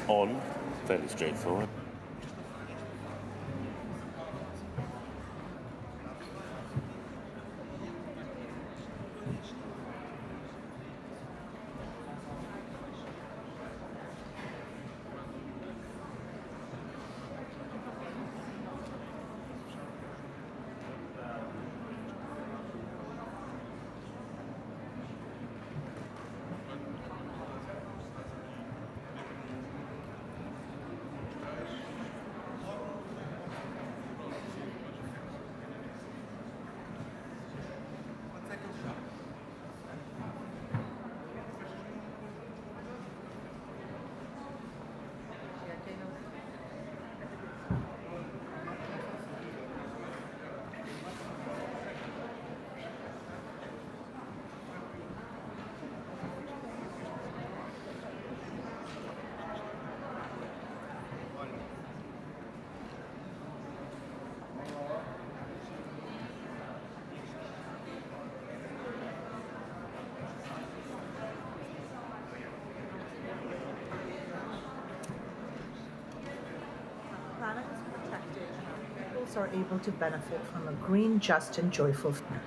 On, fairly straightforward. Planet is protected and our peoples are able to benefit from a green, just, and joyful future.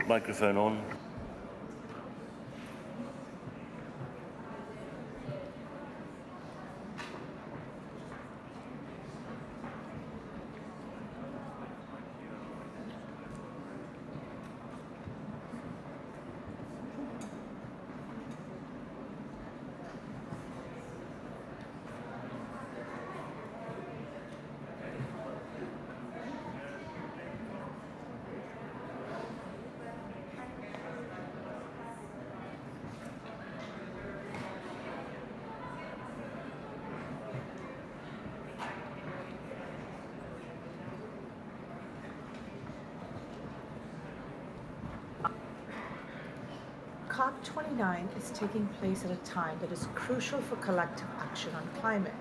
Microphone on. COP29 is taking place at a time that is crucial for collective action on climate.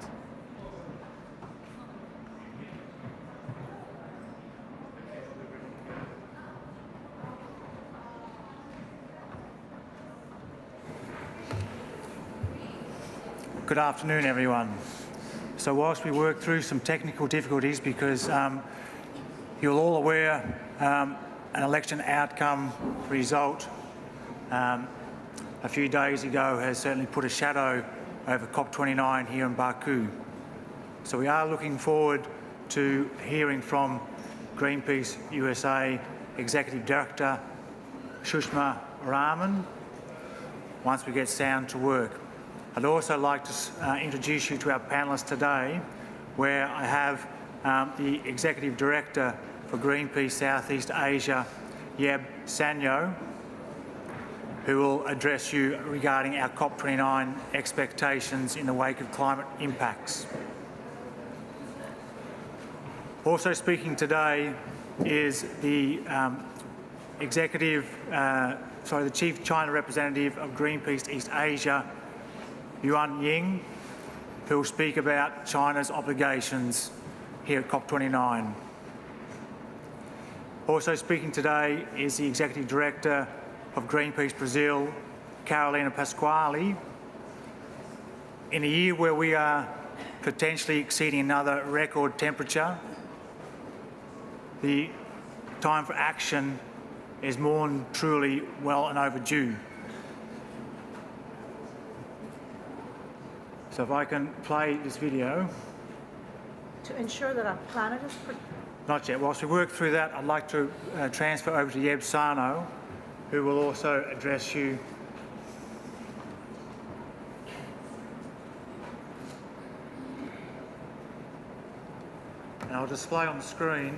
Good afternoon, everyone. So whilst we work through some technical difficulties, because you're all aware an election outcome result a few days ago has certainly put a shadow over COP29 here in Baku. So we are looking forward to hearing from Greenpeace USA Executive Director Shushma Raman once we get sound to work. I'd also like to introduce you to our panellists today, where I have the Executive Director for Greenpeace Southeast Asia, Yeb Sanyo, who will address you regarding our COP29 expectations in the wake of climate impacts. Also speaking today is the the Chief China Representative of Greenpeace East Asia, Yuan Ying, who will speak about China's obligations here at COP29. Also speaking today is the Executive Director of Greenpeace Brazil, Carolina Pasquale. In a year where we are potentially exceeding another record temperature, the time for action is more than truly well and overdue. So if I can play this video. To ensure that our planet is Not yet. Whilst we work through that, I'd like to transfer over to Yeb Sano, who will also address you. And I'll display on the screen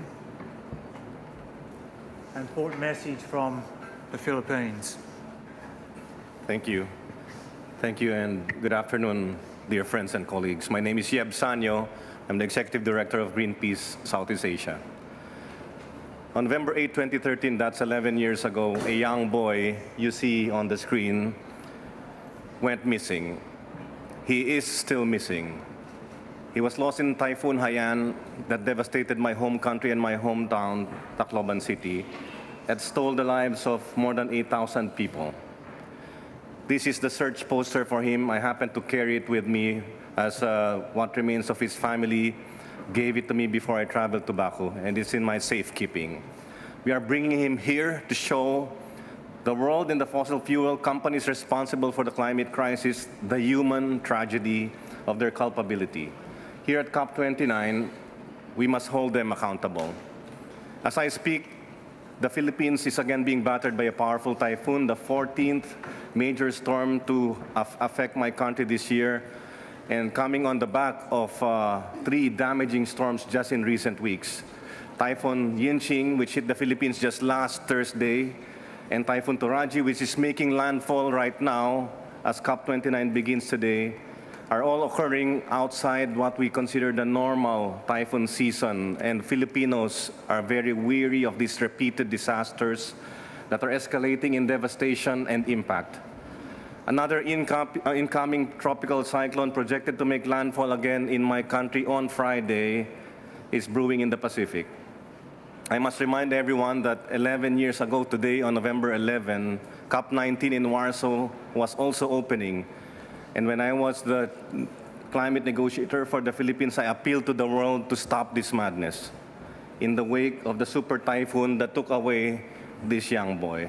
an important message from the Philippines. Thank you. Thank you, and good afternoon, dear friends and colleagues. My name is Yeb Sanyo. I'm the Executive Director of Greenpeace Southeast Asia. On November 8, 2013, that's 11 years ago, a young boy you see on the screen went missing. He is still missing. He was lost in Typhoon Haiyan that devastated my home country and my hometown, Tacloban City. It stole the lives of more than 8,000 people. This is the search poster for him. I happen to carry it with me as what remains of his family gave it to me before I traveled to Baku, and it's in my safekeeping. We are bringing him here to show the world and the fossil fuel companies responsible for the climate crisis the human tragedy of their culpability. Here at COP29, we must hold them accountable. As I speak, the Philippines is again being battered by a powerful typhoon, the 14th major storm to affect my country this year, and coming on the back of 3 damaging storms just in recent weeks. Typhoon Yinqing, which hit the Philippines just last Thursday, and Typhoon Toraji, which is making landfall right now as COP29 begins today, are all occurring outside what we consider the normal typhoon season, and Filipinos are very weary of these repeated disasters that are escalating in devastation and impact. Another incoming tropical cyclone projected to make landfall again in my country on Friday is brewing in the Pacific. I must remind everyone that 11 years ago today, on November 11, COP19 in Warsaw was also opening. And when I was the climate negotiator for the Philippines, I appealed to the world to stop this madness in the wake of the super typhoon that took away this young boy.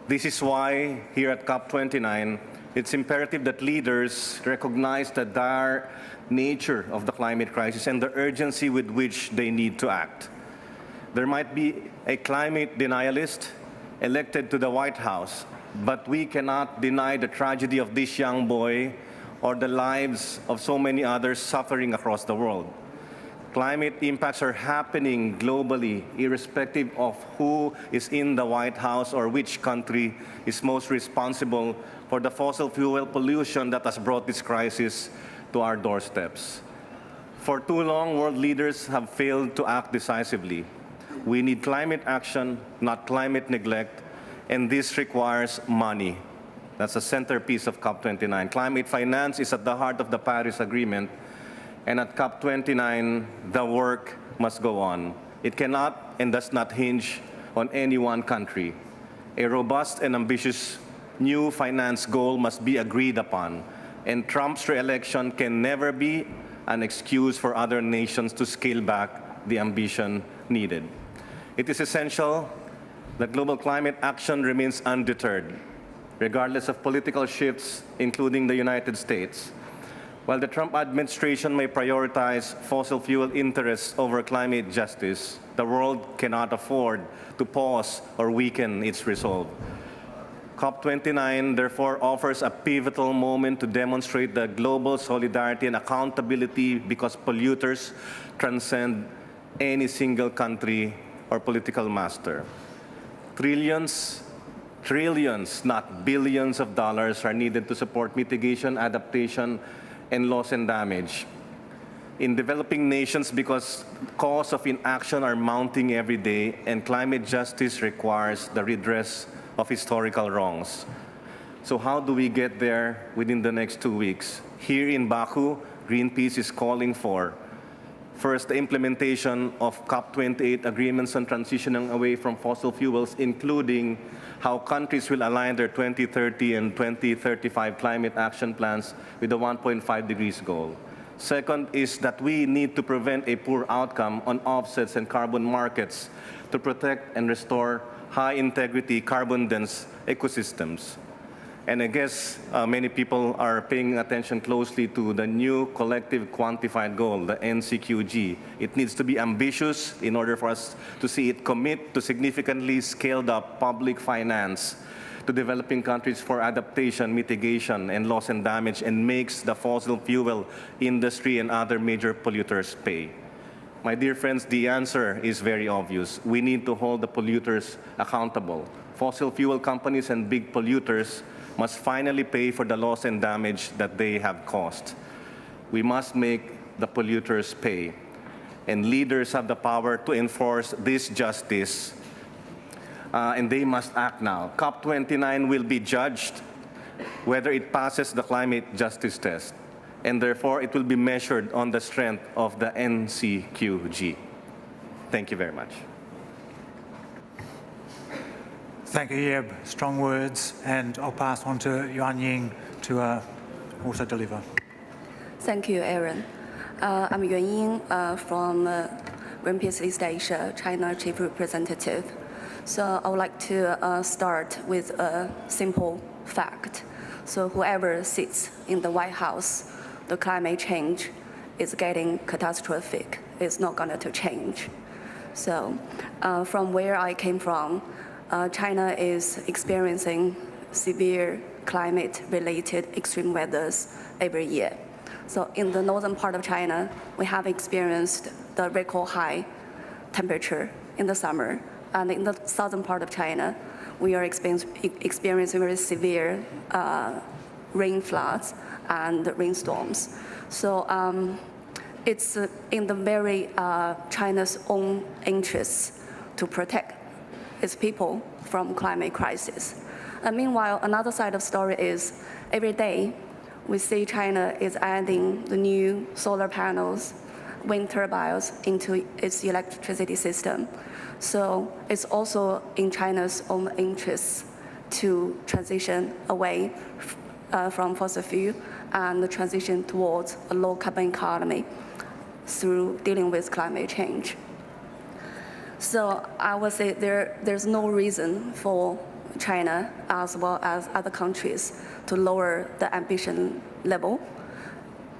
This is why here at COP29, it's imperative that leaders recognize the dire nature of the climate crisis and the urgency with which they need to act. There might be a climate denialist elected to the White House, but we cannot deny the tragedy of this young boy or the lives of so many others suffering across the world. Climate impacts are happening globally, irrespective of who is in the White House or which country is most responsible for the fossil fuel pollution that has brought this crisis to our doorsteps. For too long, world leaders have failed to act decisively. We need climate action, not climate neglect, and this requires money. That's the centerpiece of COP29. Climate finance is at the heart of the Paris Agreement, and at COP29, the work must go on. It cannot and does not hinge on any one country. A robust and ambitious new finance goal must be agreed upon, and Trump's re-election can never be an excuse for other nations to scale back the ambition needed. It is essential that global climate action remains undeterred, regardless of political shifts, including the United States. While the Trump administration may prioritize fossil fuel interests over climate justice, the world cannot afford to pause or weaken its resolve. COP29 therefore offers a pivotal moment to demonstrate the global solidarity and accountability because polluters transcend any single country or political master. Trillions, not billions of dollars are needed to support mitigation, adaptation, and loss and damage in developing nations because costs of inaction are mounting every day, and climate justice requires the redress of historical wrongs. So how do we get there within the next 2 weeks? Here in Baku, Greenpeace is calling for, first, the implementation of COP28 agreements on transitioning away from fossil fuels, including how countries will align their 2030 and 2035 climate action plans with the 1.5 degrees goal. Second is that we need to prevent a poor outcome on offsets and carbon markets to protect and restore high-integrity, carbon-dense ecosystems. And I guess many people are paying attention closely to the new collective quantified goal, the NCQG. It needs to be ambitious in order for us to see it commit to significantly scaled up public finance to developing countries for adaptation, mitigation, and loss and damage, and makes the fossil fuel industry and other major polluters pay. My dear friends, the answer is very obvious. We need to hold the polluters accountable. Fossil fuel companies and big polluters must finally pay for the loss and damage that they have caused. We must make the polluters pay. And leaders have the power to enforce this justice, and they must act now. COP29 will be judged whether it passes the climate justice test, and therefore it will be measured on the strength of the NCQG. Thank you very much. Thank you, Yeb. Strong words. And I'll pass on to Yuan Ying to also deliver. Thank you, Aaron. I'm Yuan Ying from Greenpeace East Asia, China Chief Representative. So I would like to start with a simple fact. So whoever sits in the White House, the climate change is getting catastrophic. It's not going to change. So from where I came from, China is experiencing severe climate-related extreme weathers every year. So in the northern part of China, we have experienced the record high temperature in the summer. And in the southern part of China, we are experiencing very severe rain floods and rainstorms. So it's in the very China's own interests to protect its people from climate crisis. And meanwhile, another side of the story is every day we see China is adding the new solar panels, wind turbines into its electricity system. So it's also in China's own interests to transition away from fossil fuel and the transition towards a low carbon economy through dealing with climate change. So I would say there's no reason for China, as well as other countries, to lower the ambition level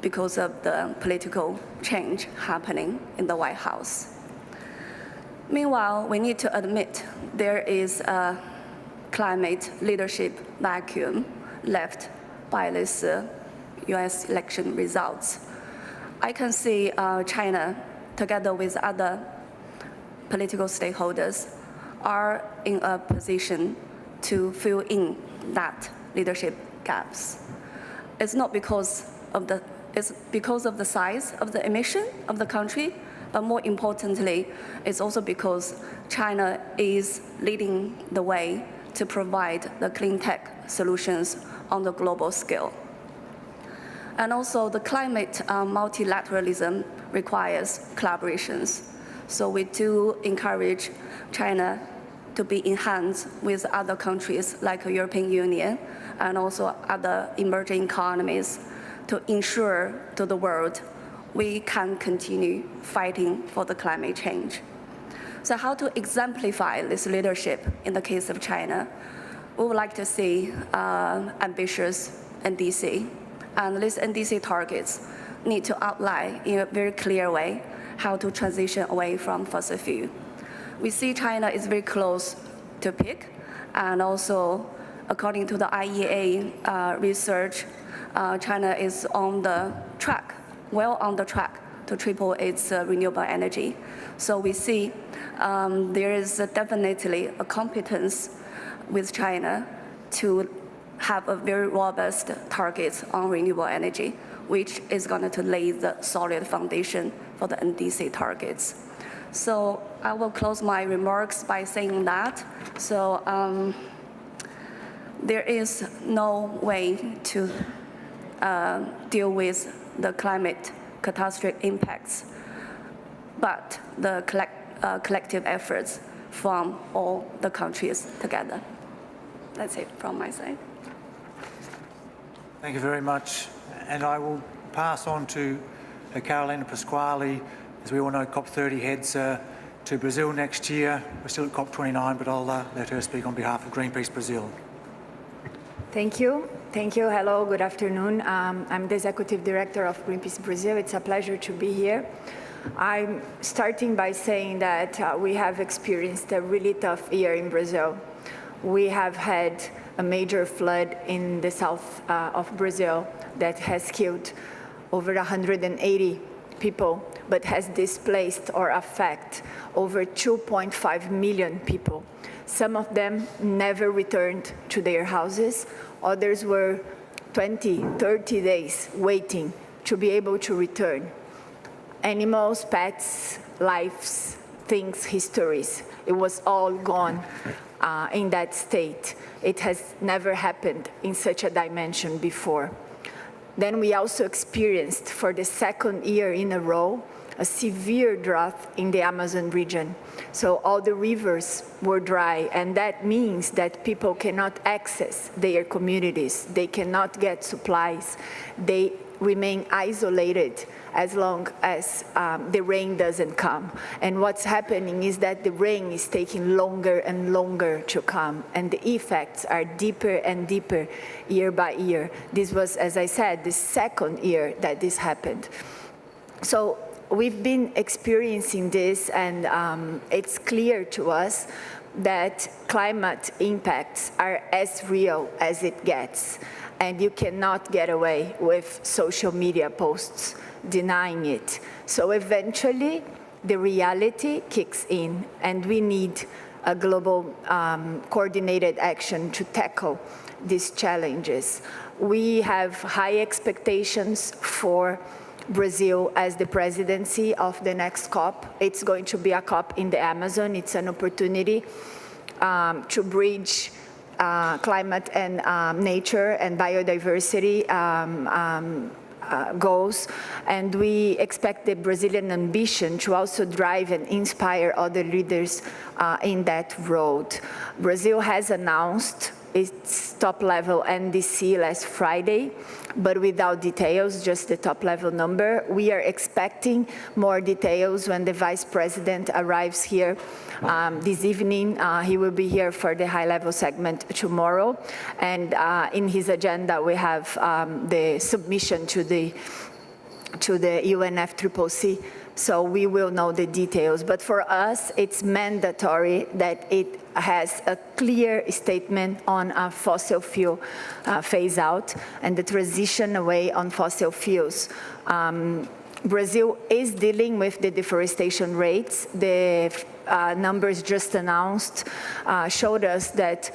because of the political change happening in the White House. Meanwhile, we need to admit there is a climate leadership vacuum left by this US election results. I can see China, together with other political stakeholders, are in a position to fill in that leadership gaps. It's not because of the size of the emission of the country, but more importantly, it's also because China is leading the way to provide the clean tech solutions on the global scale. And also the climate multilateralism requires collaborations. So we do encourage China to be in hands with other countries like the European Union and also other emerging economies to ensure to the world we can continue fighting for the climate change. So how to exemplify this leadership in the case of China? We would like to see ambitious NDC. And these NDC targets need to outline in a very clear way how to transition away from fossil fuel. We see China is very close to peak, and also according to the IEA research, China is on the track, well on the track to triple its renewable energy. So we see there is definitely a competence with China to have a very robust target on renewable energy, which is going to lay the solid foundation for the NDC targets. So I will close my remarks by saying that. So there is no way to deal with the climate catastrophic impacts, but the collective efforts from all the countries together. That's it from my side. Thank you very much. And I will pass on to Carolina Pasquale. As we all know, COP30 heads to Brazil next year. We're still at COP29, but I'll let her speak on behalf of Greenpeace Brazil. Thank you. Thank you. Hello, good afternoon. I'm the Executive Director of Greenpeace Brazil. It's a pleasure to be here. I'm starting by saying that we have experienced a really tough year in Brazil. We have had a major flood in the south of Brazil that has killed over 180 people. but has displaced or affected over 2.5 million people. Some of them never returned to their houses. Others were 20, 30 days waiting to be able to return. Animals, pets, lives, things, histories, it was all gone in that state. It has never happened in such a dimension before. Then we also experienced, for the second year in a row, a severe drought in the Amazon region. So all the rivers were dry, and that means that people cannot access their communities. They cannot get supplies. They remain isolated as long as the rain doesn't come. And what's happening is that the rain is taking longer and longer to come, and the effects are deeper and deeper year by year. This was, as I said, the second year that this happened. So we've been experiencing this, and it's clear to us that climate impacts are as real as it gets, and you cannot get away with social media posts denying it. So eventually, the reality kicks in, and we need a global coordinated action to tackle these challenges. We have high expectations for Brazil as the presidency of the next COP. It's going to be a COP in the Amazon. It's an opportunity to bridge climate and nature and biodiversity goals, and we expect the Brazilian ambition to also drive and inspire other leaders in that road. Brazil has announced its top-level NDC last Friday, but without details, just the top-level number. We are expecting more details when the Vice President arrives here this evening. He will be here for the high-level segment tomorrow, and in his agenda we have the submission to the UNFCCC, so we will know the details. But for us, it's mandatory that it has a clear statement on a fossil fuel phase out and the transition away on fossil fuels. Brazil is dealing with the deforestation rates. The numbers just announced showed us that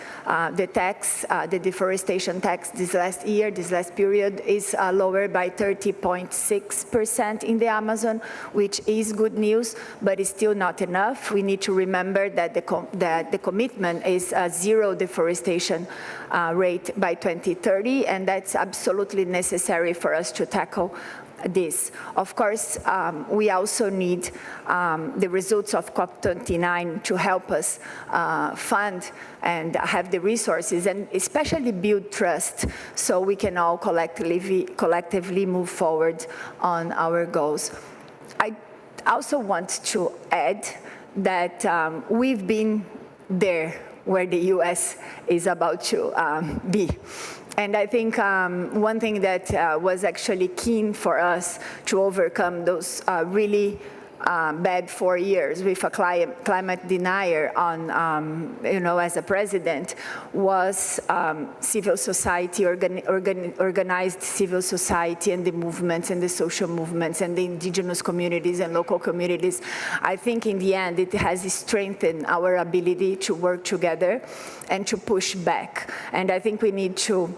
the deforestation tax this last period is lower by 30.6% in the Amazon, which is good news, but it's still not enough. We need to remember that the commitment is a zero deforestation rate by 2030, and that's absolutely necessary for us to tackle this. Of course, we also need the results of COP29 to help us fund and have the resources and especially build trust so we can all collectively move forward on our goals. I also want to add that we've been there where the US is about to be. And I think one thing that was actually keen for us to overcome those really bad 4 years with a climate denier on, as a president, was civil society, organized civil society, and the movements and the social movements and the indigenous communities and local communities. I think in the end it has strengthened our ability to work together and to push back. And I think we need to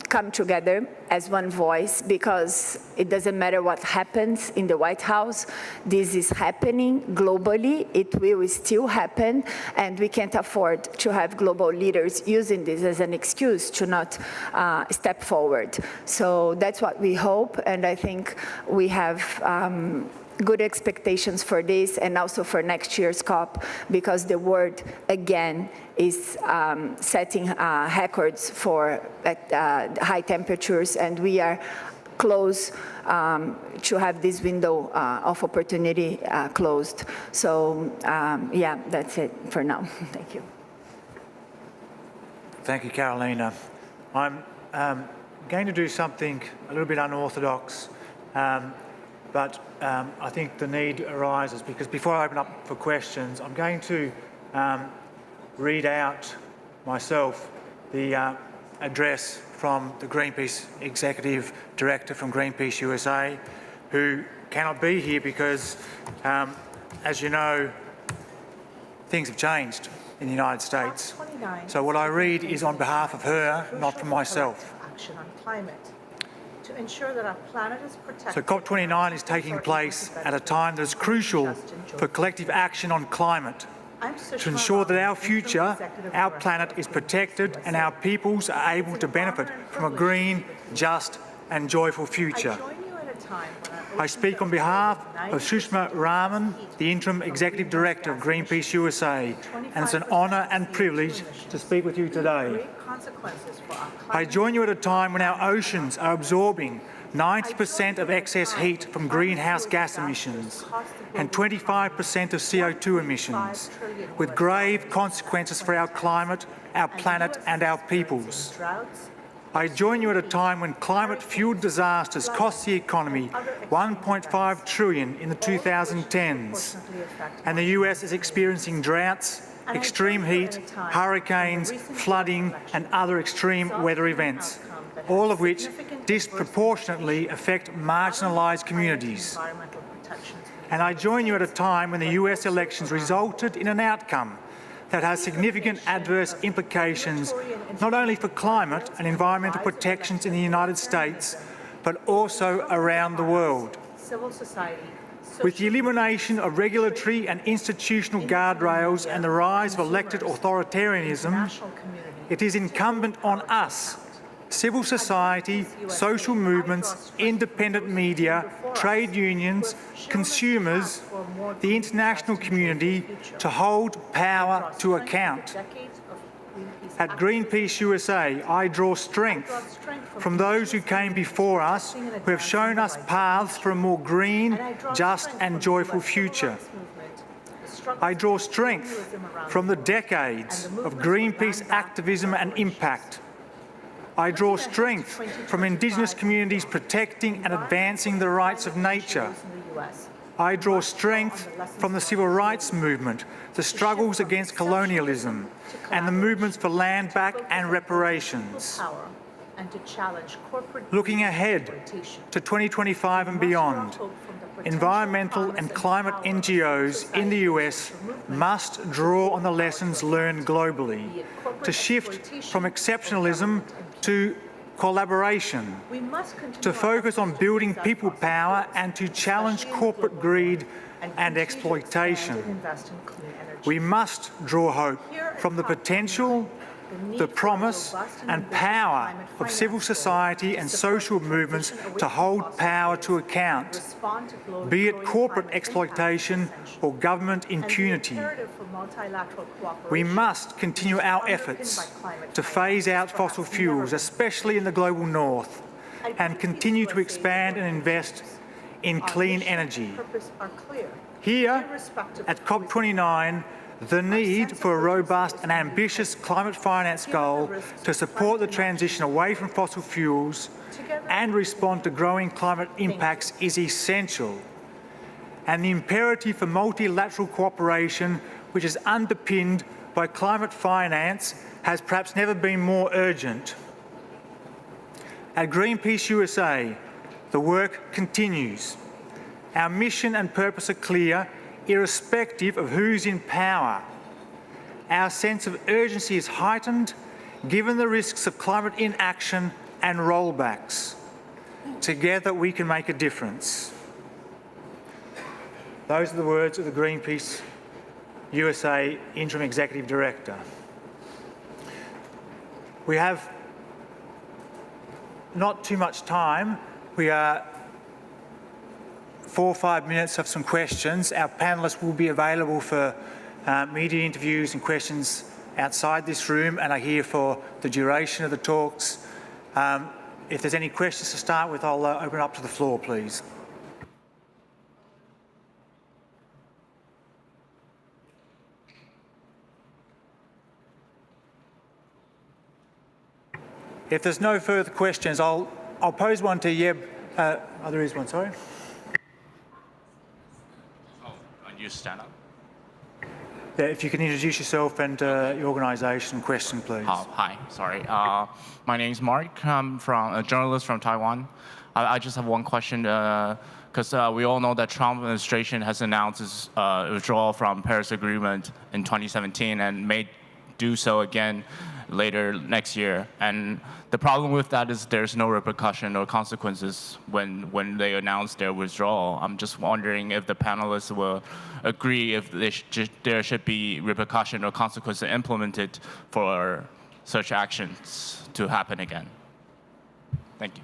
come together as one voice, because it doesn't matter what happens in the White House. This is happening globally. It will still happen, and we can't afford to have global leaders using this as an excuse to not step forward. So that's what we hope, and I think we have good expectations for this and also for next year's COP, because the world, again, is setting records for high temperatures, and we are close to have this window of opportunity closed. So, yeah, that's it for now. Thank you. Thank you, Carolina. I'm going to do something a little bit unorthodox, but I think the need arises because before I open up for questions, I'm going to read out myself the address from the Greenpeace Executive Director from Greenpeace USA, who cannot be here because, as you know, things have changed in the United States. So what I read is on behalf of her, not for myself. Action on climate to ensure that our planet is protected. So COP29 is taking place at a time that is crucial for collective action on climate, to ensure that our future, our planet is protected and our peoples are able to benefit from a green, just and joyful future. I speak on behalf of Sushma Raman, the Interim Executive Director of Greenpeace USA, and it's an honour and privilege to speak with you today. I join you at a time when our oceans are absorbing 90% of excess heat from greenhouse gas emissions and 25% of CO2 emissions, with grave consequences for our climate, our planet and our peoples. I join you at a time when climate-fueled disasters cost the economy $1.5 trillion in the 2010s, and the US is experiencing droughts, extreme heat, hurricanes, flooding and other extreme weather events, all of which disproportionately affect marginalised communities. And I join you at a time when the US elections resulted in an outcome that has significant adverse implications not only for climate and environmental protections in the United States, but also around the world. With the elimination of regulatory and institutional guardrails and the rise of elected authoritarianism, it is incumbent on us, civil society, social movements, independent media, trade unions, consumers, the international community to hold power to account. At Greenpeace USA, I draw strength from those who came before us, who have shown us paths for a more green, just and joyful future. I draw strength from the decades of Greenpeace activism and impact. I draw strength from Indigenous communities protecting and advancing the rights of nature. I draw strength from the civil rights movement, the struggles against colonialism, and the movements for land back and reparations. Looking ahead to 2025 and beyond, environmental and climate NGOs in the US must draw on the lessons learned globally to shift from exceptionalism to collaboration, to focus on building people power and to challenge corporate greed and exploitation. We must draw hope from the potential, the promise and power of civil society and social movements to hold power to account, be it corporate exploitation or government impunity. We must continue our efforts to phase out fossil fuels, especially in the global north, and continue to expand and invest in clean energy. Here at COP29, the need for a robust and ambitious climate finance goal to support the transition away from fossil fuels and respond to growing climate impacts is essential. And the imperative for multilateral cooperation, which is underpinned by climate finance, has perhaps never been more urgent. At Greenpeace USA, the work continues. Our mission and purpose are clear, irrespective of who's in power. Our sense of urgency is heightened given the risks of climate inaction and rollbacks. Together we can make a difference. Those are the words of the Greenpeace USA Interim Executive Director. We have not too much time. We are 4 or 5 minutes of some questions. Our panellists will be available for media interviews and questions outside this room and are here for the duration of the talks. If there's any questions to start with, I'll open up to the floor, please. If there's no further questions, I'll pose one to Yeb. Oh, there is one, sorry. You stand up. Yeah, if you can introduce yourself and your organisation and question, please. Hi, sorry. My name is Mark. I'm a journalist from Taiwan. I just have one question, because we all know that Trump administration has announced its withdrawal from Paris Agreement in 2017 and may do so again later next year. And the problem with that is there's no repercussion or consequences when they announce their withdrawal. I'm just wondering if the panelists will agree if there should be repercussion or consequences implemented for such actions to happen again. Thank you.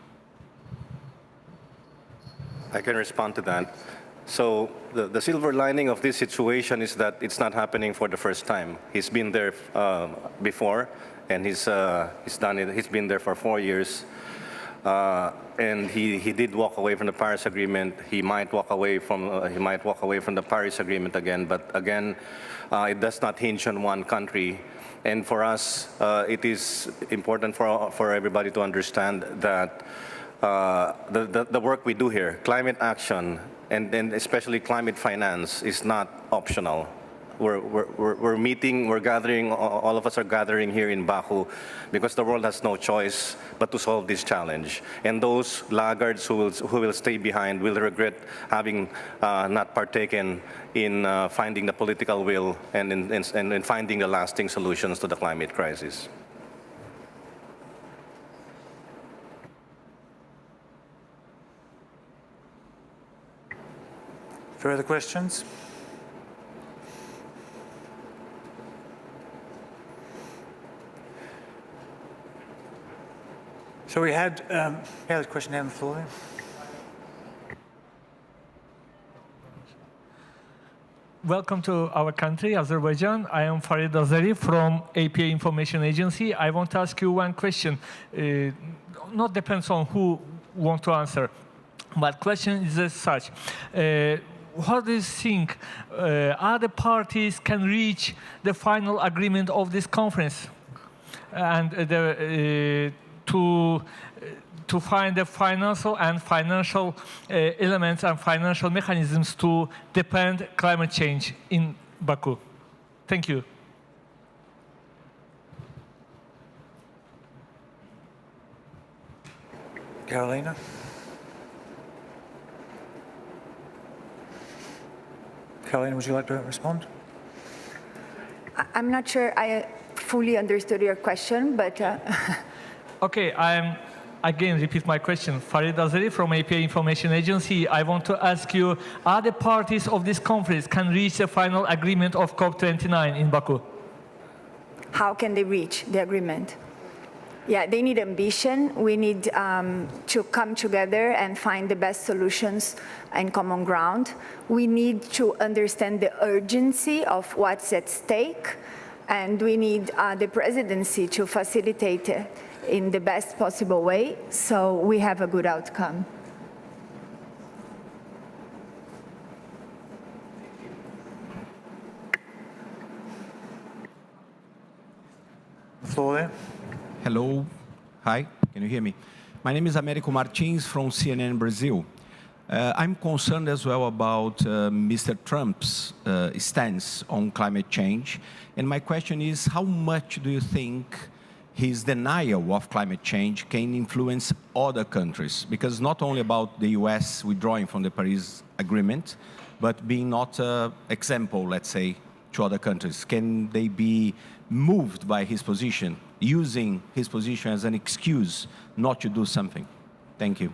I can respond to that. So the silver lining of this situation is that it's not happening for the first time. He's been there before, and he's done it. He's been there for 4 years, and he did walk away from the Paris Agreement. He might walk away from the Paris Agreement again, but again, it does not hinge on one country. And for us, it is important for everybody to understand that the work we do here, climate action, and then especially climate finance, is not optional. We're meeting, we're gathering, all of us are gathering here in Baku because the world has no choice but to solve this challenge. And those laggards who will stay behind will regret having not partaken in finding the political will and in finding the lasting solutions to the climate crisis. Further questions? So we had a question down the floor there. Welcome to our country, Azerbaijan. I am Farid Azeri from APA Information Agency. I want to ask you one question. Not depends on who want to answer, but question is as such. What do you think other parties can reach the final agreement of this conference and to find the financial elements and financial mechanisms to defend climate change in Baku? Thank you. Carolina? Carolina, would you like to respond? I'm not sure I fully understood your question, but... Okay, I'm again repeat my question. Farid Azeri from APA Information Agency. I want to ask you, are the parties of this conference can reach the final agreement of COP29 in Baku? How can they reach the agreement? Yeah, they need ambition. We need to come together and find the best solutions and common ground. We need to understand the urgency of what's at stake, and we need the presidency to facilitate it in the best possible way, so we have a good outcome. Floor there. Hello. Hi. Can you hear me? My name is Américo Martins from CNN Brazil. I'm concerned as well about Mr. Trump's stance on climate change. And my question is, how much do you think his denial of climate change can influence other countries? Because it's not only about the US withdrawing from the Paris Agreement, but being not an example, let's say, to other countries. Can they be moved by his position, using his position as an excuse not to do something? Thank you.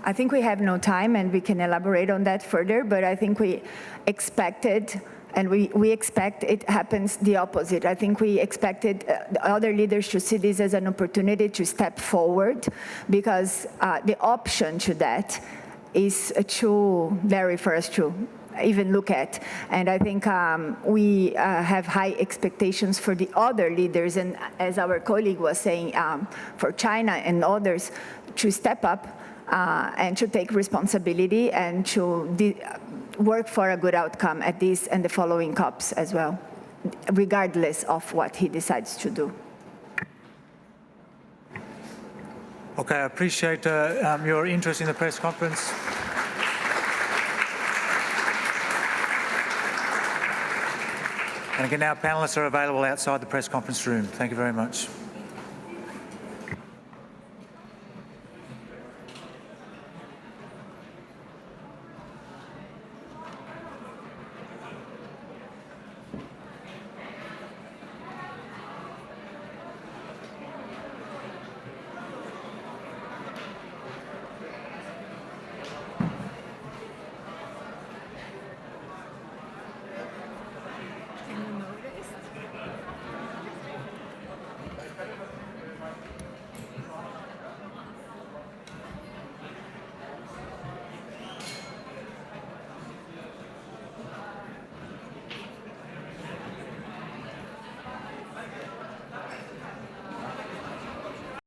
I think we have no time, and we can elaborate on that further, but I think we expected, and we expect it happens the opposite. I think we expected other leaders to see this as an opportunity to step forward, because the option to that is too blurry for us to even look at. And I think we have high expectations for the other leaders, and as our colleague was saying, for China and others to step up and to take responsibility and to work for a good outcome at this and the following COPs as well, regardless of what he decides to do. Okay, I appreciate your interest in the press conference. And again, our panellists are available outside the press conference room. Thank you very much.